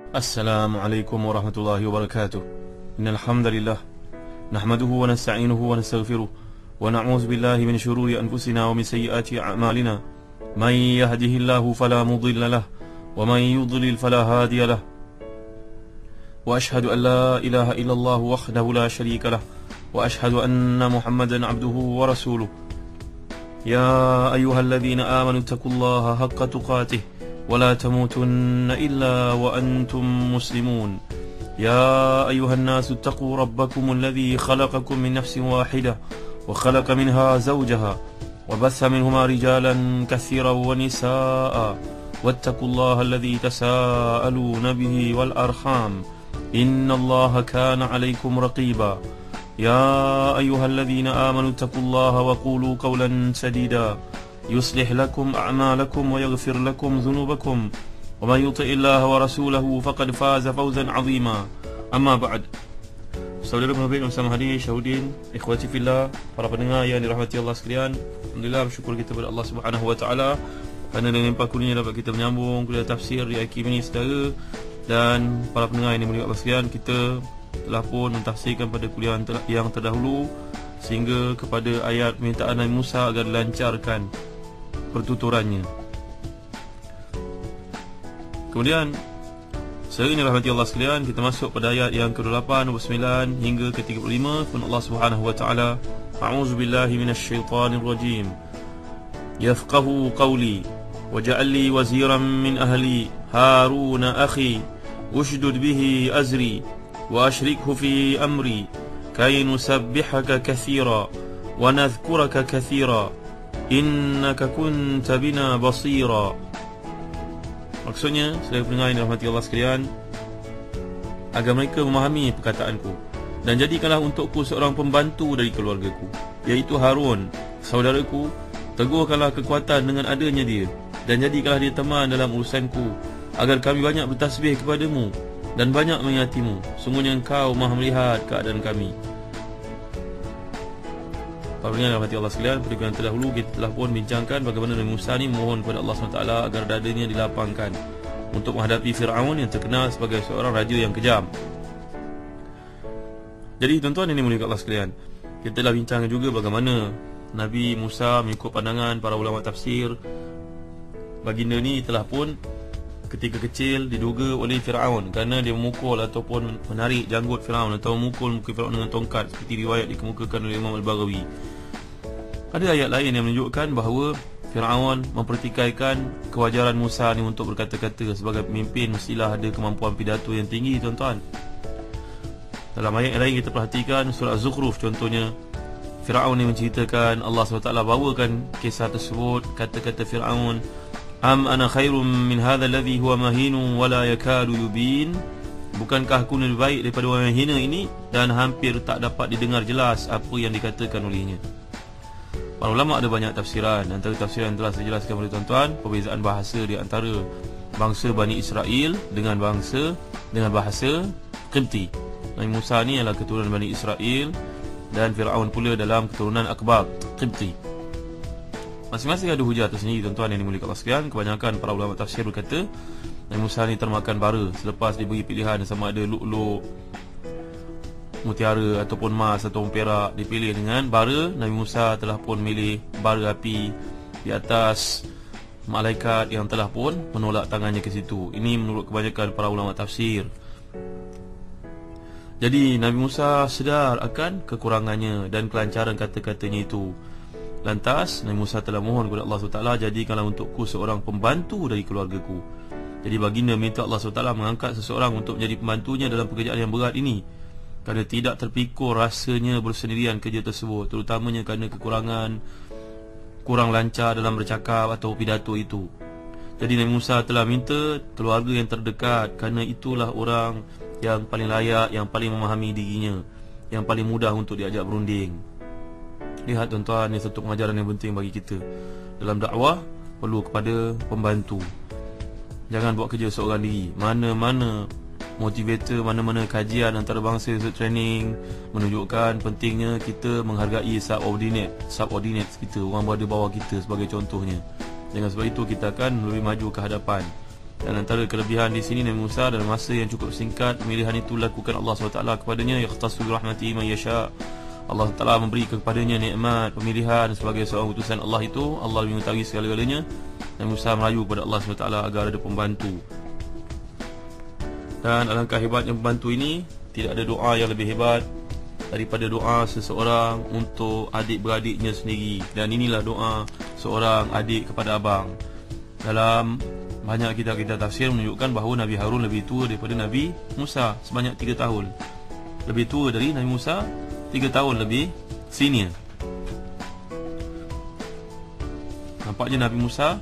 Assalamualaikum warahmatullahi wabarakatuh. Innal hamdalillah nahmaduhu wa nasta'inuhu wa nastaghfiruh wa na'udzu billahi min shururi anfusina wa min sayyiati a'malina. Man yahdihillahu fala mudilla lahu wa man yudlil fala hadiya lahu. Wa ashhadu an la ilaha illallah wahdahu la sharika lahu wa ashhadu anna Muhammadan 'abduhu wa rasuluh. Ya ayyuhalladzina amanu taqullaha haqqa tuqatih ولا تموتن إلا وأنتم مسلمون. يا أيها الناس اتقوا ربكم الذي خلقكم من نفس واحدة وخلق منها زوجها وبث منهما رجالا كثيرا ونساء واتقوا الله الذي تساءلون به والأرحام إن الله كان عليكم رقيبا. يا أيها الذين آمنوا اتقوا الله وقولوا قولا سديدا يصلح لكم أعمالكم ويغفر لكم ذنوبكم ومن يطع الله ورسوله فقد فاز فوزا عظيما. أما بعد. Saudara penghormat bersama hadir Syahudin, ikhwati fillah, para pendengar yang dirahmati Allah sekalian. Alhamdulillah, bersyukur kita kepada Allah Subhanahu wa taala kerana dengan limpah kurnia dapat kita menyambung kuliah tafsir di IKIM ini saudara. Dan para pendengar yang dimuliakan Allah sekalian, kita telah pun mentafsirkan pada kuliah yang terdahulu sehingga kepada ayat permintaan Nabi Musa agar dilancarkan pertuturannya. Kemudian sehari ini rahmati Allah sekalian, kita masuk pada ayat yang ke-8, 29 hingga ke-35. Firman Allah Subhanahu wa taala, a'udzu billahi minasyaitonir rajim. Yafqahu qawli waj'al li waziran min ahli Harun akhi ushdud bihi azri wa ashrikhu fi amri kay nusabbihaka katsira wa nadhkuraka katsira innaka kunta bina basira. Maksudnya, saudara pendengar yang dirahmati Allah sekalian, agar mereka memahami perkataanku, dan jadikanlah untukku seorang pembantu dari keluargaku, iaitu Harun saudaraku. Tegurkanlah kekuatan dengan adanya dia, dan jadikanlah dia teman dalam urusanku, agar kami banyak bertasbih kepadamu dan banyak mengingatimu. Sungguhnya engkau maha melihat keadaan kami. Para pendengar rahmati Allah sekalian, pada kuliah terdahulu kita telah pun bincangkan bagaimana Nabi Musa ni mohon kepada Allah SWT agar dadanya dilapangkan untuk menghadapi Fir'aun yang terkenal sebagai seorang raja yang kejam. Jadi tuan-tuan yang dimuliakan Allah sekalian, kita telah bincangkan juga bagaimana Nabi Musa mengikut pandangan para ulama tafsir, baginda ni telah pun ketika kecil diduga oleh Fir'aun kerana dia memukul ataupun menarik janggut Fir'aun atau memukul muka Fir'aun dengan tongkat, seperti riwayat dikemukakan oleh Imam Al-Baghawi. Ada ayat lain yang menunjukkan bahawa Fir'aun mempertikaikan kewajaran Musa ni untuk berkata-kata. Sebagai pemimpin mestilah ada kemampuan pidato yang tinggi, tuan-tuan. Dalam ayat lain kita perhatikan surah Az-Zukhruf contohnya, Fir'aun ni menceritakan, Allah SWT bawakan kisah tersebut, kata-kata Fir'aun, Am ana khairum min hadha alladhi huwa mahinun wala yakadu yubin. Bukankah aku lebih baik daripada orang yang hina ini dan hampir tak dapat didengar jelas apa yang dikatakan olehnya. Para ulama ada banyak tafsiran. Antara tafsiran yang telah saya jelaskan kepada tuan-tuan, perbezaan bahasa di antara bangsa Bani Israel dengan bahasa Qibti. Nabi Musa ni adalah keturunan Bani Israel dan Fir'aun pula dalam keturunan Akbar Qibti. Masing-masing ada hujah tersendiri, tuan-tuan yang dimuliakan Allah sekalian. Kebanyakan para ulama tafsir berkata Nabi Musa ni termakan bara selepas diberi pilihan sama ada lu'lu', mutiara ataupun emas ataupun perak. Dipilih dengan bara. Nabi Musa telah pun milih bara api di atas malaikat yang telah pun menolak tangannya ke situ. Ini menurut kebanyakan para ulama tafsir. Jadi Nabi Musa sedar akan kekurangannya dan kelancaran kata-katanya itu. Lantas Nabi Musa telah mohon kepada Allah SWT, jadikanlah untukku seorang pembantu dari keluargaku. Jadi baginda minta Allah SWT mengangkat seseorang untuk menjadi pembantunya dalam pekerjaan yang berat ini, kerana tidak terpikul rasanya bersendirian kerja tersebut, terutamanya kerana kurang lancar dalam bercakap atau pidato itu. Jadi Nabi Musa telah minta keluarga yang terdekat, kerana itulah orang yang paling layak, yang paling memahami dirinya, yang paling mudah untuk diajak berunding. Lihat tuan-tuan, ini satu pengajaran yang penting bagi kita. Dalam dakwah perlu kepada pembantu. Jangan buat kerja seorang diri. Mana-mana motivator, mana-mana kajian antarabangsa training menunjukkan pentingnya kita menghargai subordinate kita, orang berada bawah kita sebagai contohnya. Dengan sebab itu kita akan lebih maju ke hadapan. Dan antara kelebihan di sini Nabi Musa dalam masa yang cukup singkat, pemilihan itu lakukan Allah SWT kepadanya, yakhtassu bi rahmatihi man yasha. Allah Taala memberi kepadanya nikmat pemilihan sebagai seorang utusan Allah itu. Allah lebih mengetahui segala-galanya. Nabi Musa merayu kepada Allah SWT agar ada pembantu. Dan alangkah hebatnya pembantu ini, tidak ada doa yang lebih hebat daripada doa seseorang untuk adik-beradiknya sendiri. Dan inilah doa seorang adik kepada abang. Dalam banyak kitab-kitab tafsir menunjukkan bahawa Nabi Harun lebih tua daripada Nabi Musa sebanyak 3 tahun. Lebih tua dari Nabi Musa 3 tahun lebih senior. Nampaknya Nabi Musa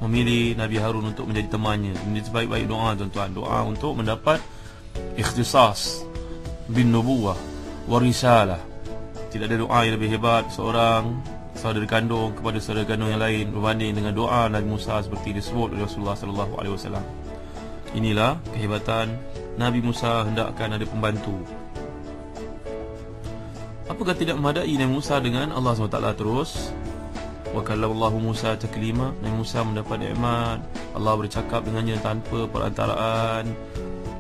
memilih Nabi Harun untuk menjadi temannya. Ini sebaik-baik doa, tuan-tuan. Doa untuk mendapat ikhtisas bin nubuwah wa risalah. Tidak ada doa yang lebih hebat seorang saudara kandung kepada saudara kandung yang lain berbanding dengan doa Nabi Musa seperti disebut oleh Rasulullah SAW. Inilah kehebatan Nabi Musa hendakkan ada pembantu. Apakah tidak memadai Nabi Musa dengan Allah SWT terus? Wa kallallahu Musa taklima. Nabi Musa mendapat nikmat, Allah bercakap dengannya tanpa perantaraan.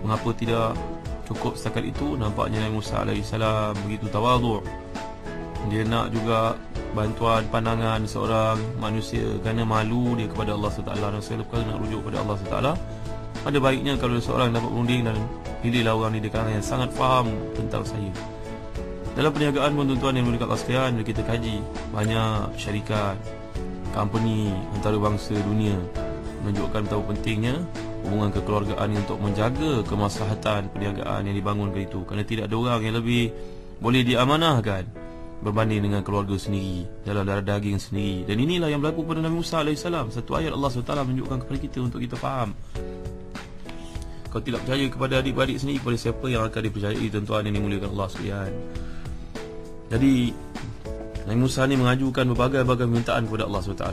Mengapa tidak cukup setakat itu? Nampaknya Nabi Musa AS begitu tawaduk. Dia nak juga bantuan pandangan seorang manusia kerana malu dia kepada Allah SWT, dan segala perkara nak rujuk kepada Allah SWT. Ada baiknya kalau seorang dapat berunding dan pilihlah orang di kalangan yang sangat faham tentang saya. Dalam perniagaan pun, tuan-tuan yang berdekat Allah sekalian, bila kita kaji banyak syarikat, company antarabangsa dunia menunjukkan betapa pentingnya hubungan kekeluargaan untuk menjaga kemaslahatan perniagaan yang dibangun ke itu. Kerana tidak ada orang yang lebih boleh diamanahkan berbanding dengan keluarga sendiri, dalam darah daging sendiri. Dan inilah yang berlaku pada Nabi Musa AS. Satu ayat Allah SWT menunjukkan kepada kita untuk kita faham. Kalau tidak percaya kepada adik-beradik sendiri, kepada siapa yang akan dipercayai, tuan-tuan yang dimuliakan Allah sekalian. Jadi Nabi Musa ni mengajukan berbagai-bagai permintaan kepada Allah SWT.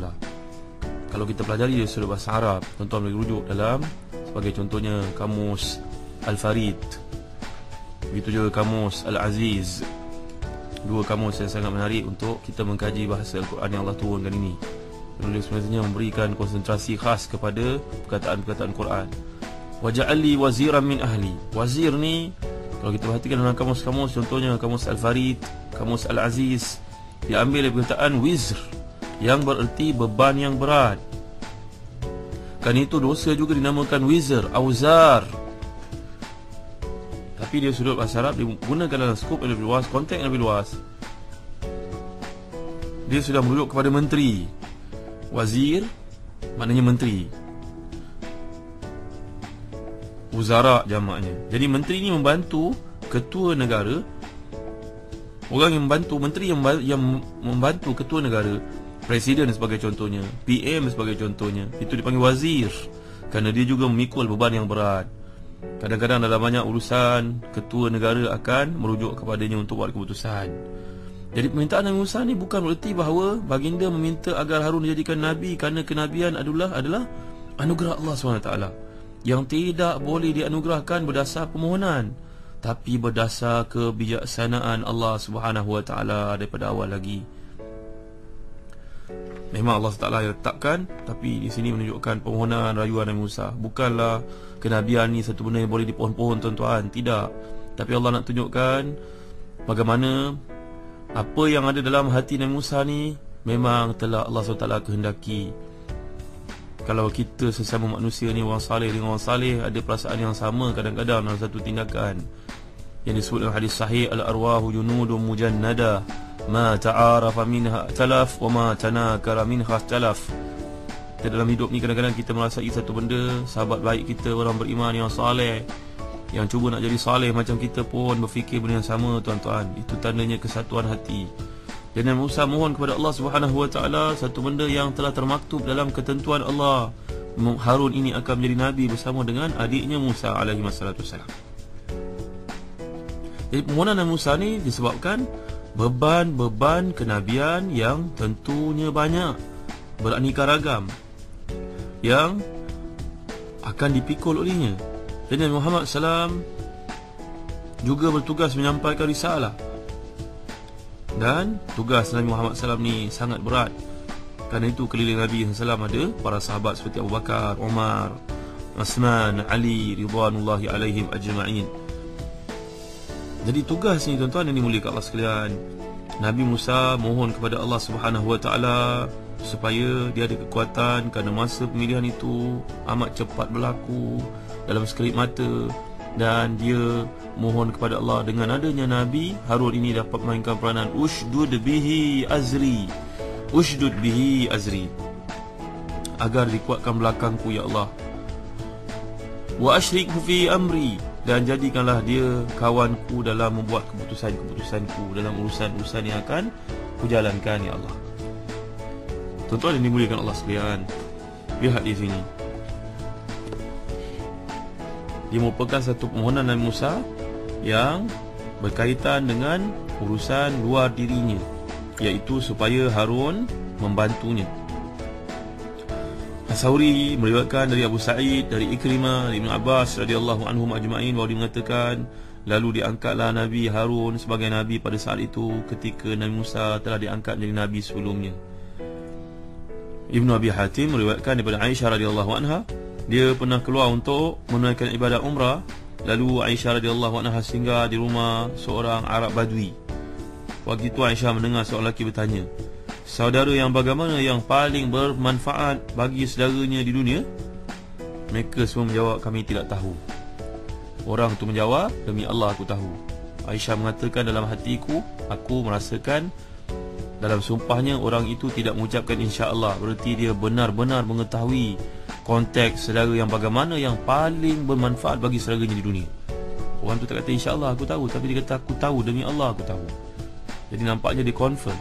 Kalau kita pelajari dari sudut bahasa Arab, tuan-tuan boleh rujuk dalam, sebagai contohnya, kamus Al-Farid, begitu juga kamus Al-Aziz. Dua kamus yang sangat menarik untuk kita mengkaji bahasa Al-Quran yang Allah turunkan ini. Penulis sebenarnya memberikan konsentrasi khas kepada perkataan-perkataan Quran. Waja'alli waziran min ahli. Wazir ni, kalau kita perhatikan dalam kamus-kamus, contohnya kamus Al-Farid, kamus Al-Aziz, diambil dari perkataan wizr, yang bererti beban yang berat. Kan itu dosa juga dinamakan wizr, auzar. Tapi dia sudut bahasa Arab digunakan dalam skop yang lebih luas, konteks yang lebih luas. Dia sudah merujuk kepada menteri. Wazir maknanya menteri, wuzara jamaknya. Jadi menteri ini membantu ketua negara. Orang yang membantu, menteri yang membantu ketua negara, presiden sebagai contohnya, PM sebagai contohnya, itu dipanggil wazir, kerana dia juga memikul beban yang berat. Kadang-kadang dalam banyak urusan, ketua negara akan merujuk kepadanya untuk buat keputusan. Jadi permintaan Nabi Musa ni bukan bererti bahawa baginda meminta agar Harun dijadikan Nabi kerana kenabian adalah anugerah Allah SWT, yang tidak boleh dianugerahkan berdasar permohonan, tapi berdasar kebijaksanaan Allah SWT daripada awal lagi. Memang Allah SWT letakkan, tapi di sini menunjukkan permohonan rayuan Nabi Musa. Bukanlah kenabian ni satu benda yang boleh dipohon-pohon, tuan-tuan. Tidak. Tapi Allah nak tunjukkan bagaimana apa yang ada dalam hati Nabi Musa ni memang telah Allah SWT kehendaki. Kalau kita sesama manusia ni, orang saleh dengan orang saleh, ada perasaan yang sama kadang-kadang dalam satu tindakan. Yang disebut dalam hadis sahih, al-arwahu junudun mujannada, ma ta'arafa minha talaf wa ma tanakara minha talaf. Kita dalam hidup ni kadang-kadang kita merasai satu benda, sahabat baik kita, orang beriman yang saleh, yang cuba nak jadi saleh macam kita pun berfikir benda yang sama, tuan-tuan. Itu tandanya kesatuan hati. Dan Nabi Musa mohon kepada Allah SWT satu benda yang telah termaktub dalam ketentuan Allah. Harun ini akan menjadi Nabi bersama dengan adiknya Musa alaihi wassalam. Jadi permohonan Nabi Musa ni disebabkan beban-beban kenabian yang tentunya banyak, beraneka ragam, yang akan dipikul olehnya. Dan Nabi Muhammad SAW juga bertugas menyampaikan risalah. Dan tugas Nabi Muhammad SAW ni sangat berat. Kerana itu keliling Nabi SAW ada para sahabat seperti Abu Bakar, Umar, Uthman, Ali ridwanullahi alaihim ajma'in. Jadi tugas ni tuan-tuan yang dimuliakan Allah sekalian, Nabi Musa mohon kepada Allah Subhanahu Wa Taala supaya dia ada kekuatan, kerana masa pemilihan itu amat cepat berlaku dalam sekelip mata, dan dia mohon kepada Allah dengan adanya Nabi Harun ini dapat mainkan peranan ushdud bihi azri, ushdud bihi azri, agar dikuatkan belakangku ya Allah. Wa asyrikhu fi amri, dan jadikanlah dia kawanku dalam membuat keputusan-keputusanku, dalam urusan-urusan yang akan kujalankan ya Allah. Tuan-tuan yang dimuliakan Allah sekalian, lihat di sini, dia merupakan satu permohonan Nabi Musa yang berkaitan dengan urusan luar dirinya, iaitu supaya Harun membantunya. As-Sawri meriwayatkan dari Abu Sa'id, dari Ikrimah, dari Ibn Abbas radhiyallahu anhum ajma'in, bahawa dia mengatakan, lalu diangkatlah Nabi Harun sebagai Nabi pada saat itu, ketika Nabi Musa telah diangkat menjadi Nabi sebelumnya. Ibn Abi Hatim meriwayatkan daripada Aisyah radhiyallahu anha, dia pernah keluar untuk menunaikan ibadah umrah, lalu Aisyah radhiyallahu anha singgah di rumah seorang Arab Badui. Waktu itu Aisyah mendengar seorang lelaki bertanya, saudara yang bagaimana yang paling bermanfaat bagi saudaranya di dunia? Mereka semua menjawab, kami tidak tahu. Orang itu menjawab, demi Allah aku tahu. Aisyah mengatakan, dalam hatiku aku merasakan dalam sumpahnya orang itu tidak mengucapkan insya-Allah, berarti dia benar-benar mengetahui konteks saudara yang bagaimana yang paling bermanfaat bagi saudaranya di dunia. Orang tu tak kata insya-Allah aku tahu, tapi dia kata aku tahu, demi Allah aku tahu. Jadi nampaknya dia confirm.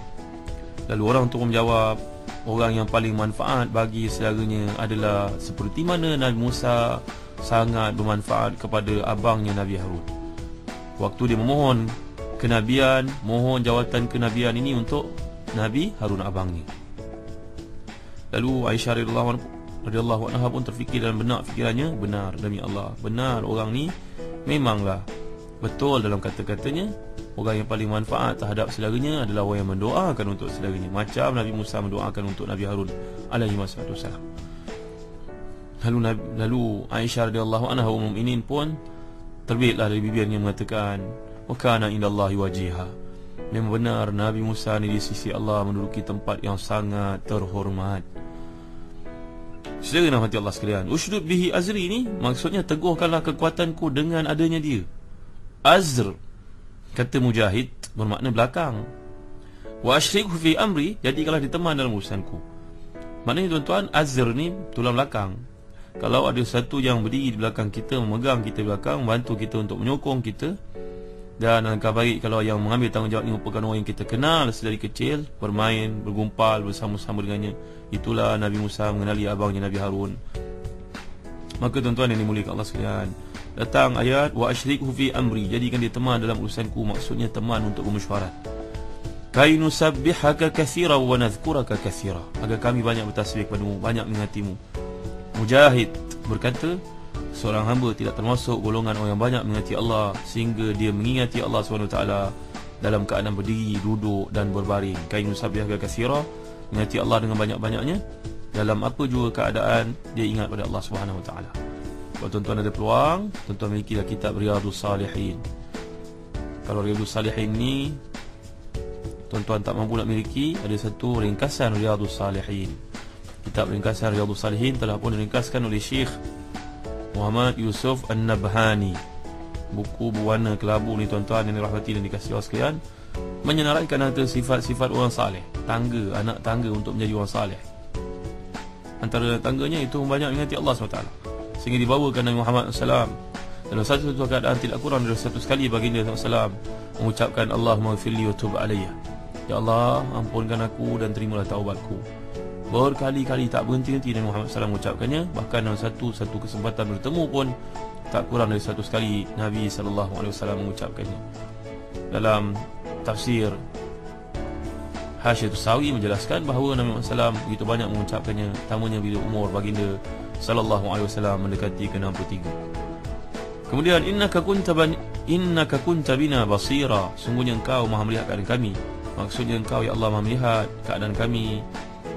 Lalu orang tu menjawab, orang yang paling manfaat bagi saudaranya adalah seperti mana Nabi Musa sangat bermanfaat kepada abangnya Nabi Harun. Waktu dia memohon kenabian, mohon jawatan kenabian ini untuk Nabi Harun abangnya. Lalu Aisyah radhiyallahu anha pun terfikir dalam benak fikirannya, benar demi Allah, benar orang ni memanglah betul dalam kata-katanya. Orang yang paling manfaat terhadap saudaranya adalah orang yang mendoakan untuk saudaranya, macam Nabi Musa mendoakan untuk Nabi Harun alaihi wassalam. Lalu Aisyah radhiyallahu anha ummul mukminin pun terbitlah dari bibirnya mengatakan, wa kana indallahi wajiha, memang benar Nabi Musa ni di sisi Allah menduduki tempat yang sangat terhormat. Saudara hati Allah sekalian, ushdud bihi azri ni maksudnya teguhkanlah kekuatanku dengan adanya dia. Azr, kata Mujahid, bermakna belakang. Wa asyrikhu fi amri, jadikanlah diteman dalam urusanku. Maknanya tuan-tuan, azr ni tulang belakang. Kalau ada satu yang berdiri di belakang kita, memegang kita belakang, membantu kita untuk menyokong kita, dan alangkah baik kalau yang mengambil tanggungjawab ini merupakan orang yang kita kenal sedari kecil, bermain, bergumpal bersama-sama dengannya. Itulah Nabi Musa mengenali abangnya Nabi Harun. Maka tuan-tuan yang dimuliakan Allah sekalian, datang ayat wa asyrikhu fi amri, jadikan dia teman dalam urusanku, maksudnya teman untuk bermesyuarat. Kai nusabbihaka katsiran wa nadhkuraka katsira, agar kami banyak bertasbih kepadamu, banyak mengingatimu. Mujahid berkata, seorang hamba tidak termasuk golongan orang yang banyak mengingati Allah sehingga dia mengingati Allah SWT dalam keadaan berdiri, duduk dan berbaring. Kai nusabbihaka katsira, mengingati Allah dengan banyak-banyaknya dalam apa juga keadaan dia ingat pada Allah SWT. Kalau tuan-tuan ada peluang, tuan-tuan milikilah kitab Riyadhus Salihin. Kalau Riyadhus Salihin ni tuan-tuan tak mampu nak miliki, ada satu ringkasan Riyadhus Salihin. Kitab ringkasan Riyadhus Salihin telah pun diringkaskan oleh Syekh Muhammad Yusuf An-Nabhani. Buku berwarna kelabu ni tuan-tuan yang dirahmati dan dikasihi Allah sekalian, menyenaraikan antara sifat-sifat orang saleh, tangga, anak tangga untuk menjadi orang saleh. Antara tangganya itu banyak mengingati Allah SWT, sehingga dibawakan Nabi Muhammad SAW dalam satu keadaan tidak kurang dari satu sekali baginda SAW mengucapkan Allahumma ghfirli wa tub alayya, ya Allah ampunkan aku dan terimalah taubatku. Berkali-kali tak berhenti-henti Nabi Muhammad SAW mengucapkannya. Bahkan dalam satu kesempatan bertemu pun tak kurang dari satu sekali Nabi SAW mengucapkannya. Dalam tafsir Hasyiatus Sawi menjelaskan bahawa Nabi Muhammad SAW begitu banyak mengucapkannya, tamanya bila umur baginda SAW mendekati ke-63. Kemudian innaka kunta bina basira, sungguhnya engkau maha melihat keadaan kami. Maksudnya engkau ya Allah maha melihat keadaan kami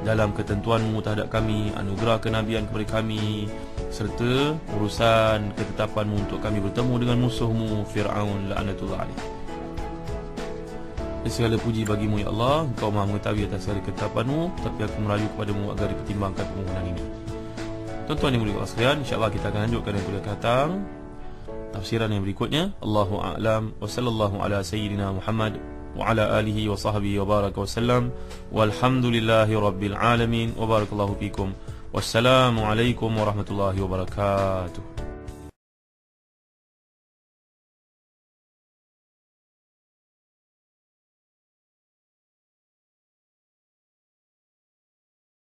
dalam ketentuan-Mu terhadap kami, anugerah kenabian kepada kami, serta urusan ketetapan-Mu untuk kami bertemu dengan musuh-Mu Fir'aun la'natullah alaih. Segala puji bagi-Mu ya Allah, Engkau Maha mengetahui atas segala ketetapan-Mu, tapi aku merayu kepadamu agar dipertimbangkan permohonan ini. Tuan-tuan yang mulia sekalian, insya-Allah kita akan lanjutkan yang akan datang tafsiran yang berikutnya. Allahu a'lam wa sallallahu ala sayyidina Muhammad wa ala alihi wa sahbihi wa baraka wa sallam, walhamdulillahi rabbil alamin, wa barakallahu fikum. Wassalamu alaikum warahmatullahi wabarakatuh.